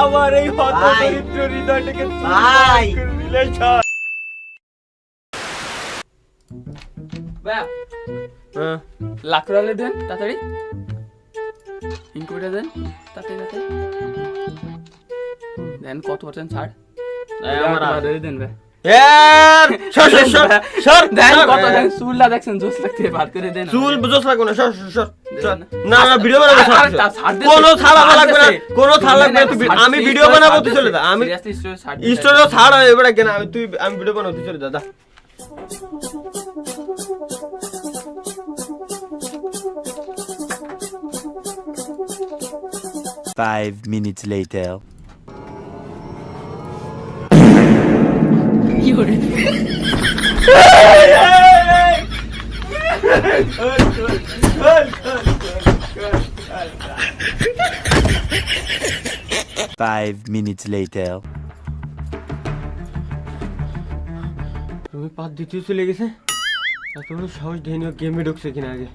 আমার এই হতদরিদ্র হৃদয়টাকে ভাই দিলে ছাড়। লাকড়ালে দেন তাড়াতাড়ি, ইনকুবেটর দেন তাড়াতাড়ি তাড়াতাড়ি দেন। কত পার্সেন্ট ছাড় দেন ভাই? চুলটা দেখছেন জোস লাগতে, বাদ করে দেন। চুল জোস লাগবে না, সর সর সর। না না ভিডিও বানাবো, কোনো ছাড় লাগবে না, কোনো ছাড় লাগবে না। আমি ভিডিও বানাবো, তুই চলে যা। আমি স্টোরে ছাড় এবারে কেন, আমি ভিডিও বানাবো, তুই চলে যা। 5 minutes later. Five minutes later. তুমি পাত দ্বিতীয় চলে গেছে, এত বড় সাহস ঢেনিও গেমে ঢুকছে কিনা আগে।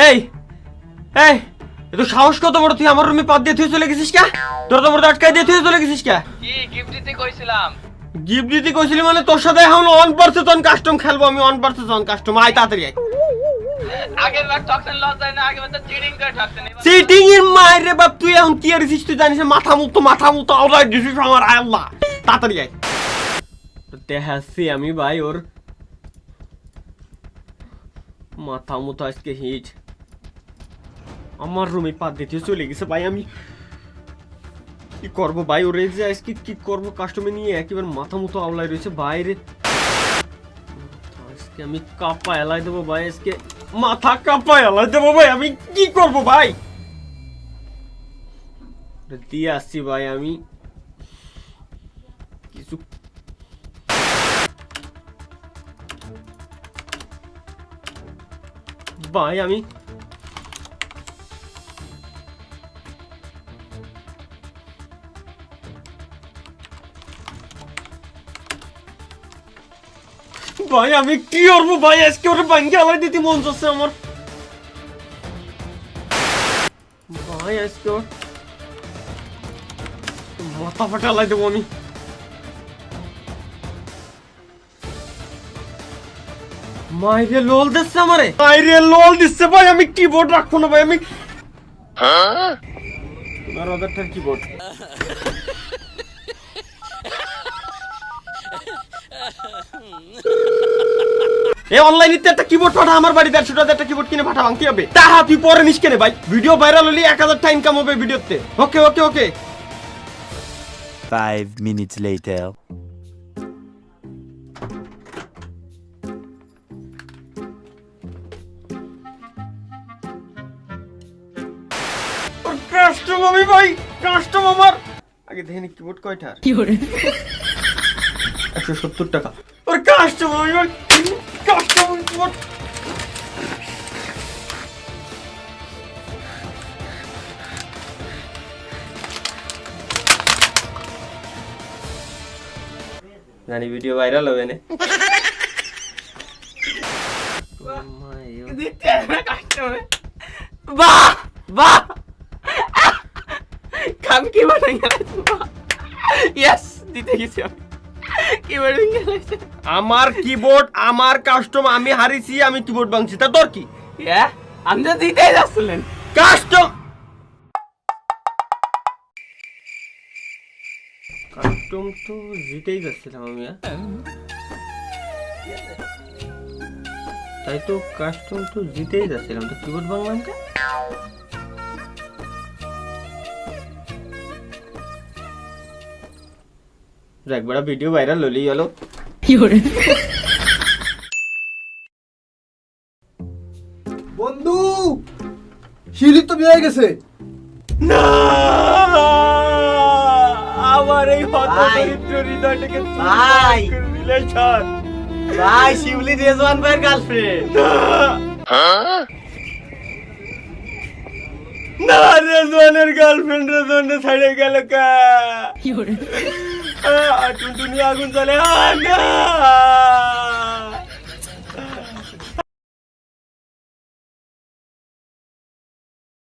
এই এই এত সাহস কত বড়, তুই আমার রুমে পাত দিয়ে তুই চলে গেছিস কে? তোর তো বড় আটকাই দিয়ে তুই চলে গেছিস কে? কি গিফট দিতে কইছিলাম? গিফট দিতে কইছিলি মানে তোর সাথে এখন 1% কাস্টম খেলবো আমি, 1% কাস্টম। আয় তাড়াতাড়ি আয়। আগের বার টক্সন লস যায় না, আগের বার তো চিটিং করে ঠকছেন। চিটিং এর মায়ের রে বাপ, তুই এখন কি আরিস তুই জানিস? মাথা মুতো আওলাই দিছিস আমার। আল্লাহ তাড়াতাড়ি আয়। দেখাচ্ছি আমি ভাই ওর মাথা মুতো আজকে হিট। আমার রুমে পাত দিতে চলে গেছে ভাই, আমি কি করবো ভাই? ওরে যে আজকে কি করবো, কাস্টমে নিয়ে একেবারে মাথা মুতো আওলাই রয়েছে বাইরে। আজকে আমি কাপা এলাই দেবো ভাই, আজকে মাথা কাপা এলাই দেবো ভাই। আমি কি করবো ভাই? দিয়ে আসছি ভাই আমি কিছু। ভাই আমি ভাই আমি কি করবো ভাই? আজকে ওরা ভাঙ্গে আলাই দিতে মন যাচ্ছে আমার ভাই। আজকে মাথা ফাটা আলাই দেবো আমি। মাইরে লোল দিচ্ছে আমারে, মাইরে লোল দিচ্ছে ভাই। আমি কিবোর্ড রাখবো না ভাই, আমি 15,000 টাকার কিবোর্ড। এই অনলাইনে একটা কিবোর্ড পাঠা আমার বাড়ি, 150 টাকার একটা কিবোর্ড কিনে পাঠা। ভাঙতে হবে তাহা তুই পরে নিস কেনে ভাই? ভিডিও ভাইরাল হলে 1000 টাকা ইনকাম হবে ভিডিওতে। ওকে ওকে ওকে। 5 minutes later. কাস্টম আমি ভাই, কাস্টম আমার। আগে দেখেন কিবোর্ড কয়টা? 170 টাকা। ওর কাস্টম আমি ভাই, কাস্টম কিবোর্ড। জানি ভিডিও ভাইরাল হবে না। বাহ বাহ, কাম কি বানাই গেছে? ইয়েস, দিতে গেছি আমি। কিবোর্ড ভেঙে গেছে আমার কিবোর্ড, আমার কাস্টম। আমি হারিয়েছি, আমি কিবোর্ড ভাঙছি, তা তোর কি? আমি তো দিতেই যাচ্ছিলেন কাস্টম। কাস্টম তো জিতেই যাচ্ছিলাম আমি। তাই তো কাস্টম তো জিতেই যাচ্ছিলাম, তো কিবোর্ড ভাঙলাম কে? একবার ভিডিও ভাইরাল হলেই হলো। বন্ধু শিলি তো বিয়ে গেছে না, আমার এই হতদরিদ্র হৃদয়টাকে ভাই দিলে ছাড়। ভাই শিউলি রেজওয়ান ভাইয়ের গার্লফ্রেন্ড। না রে রেজওয়ানের গার্লফ্রেন্ড রেজওয়ানের ছাড়ে গেল কা টুনটুনি আগুন চলে না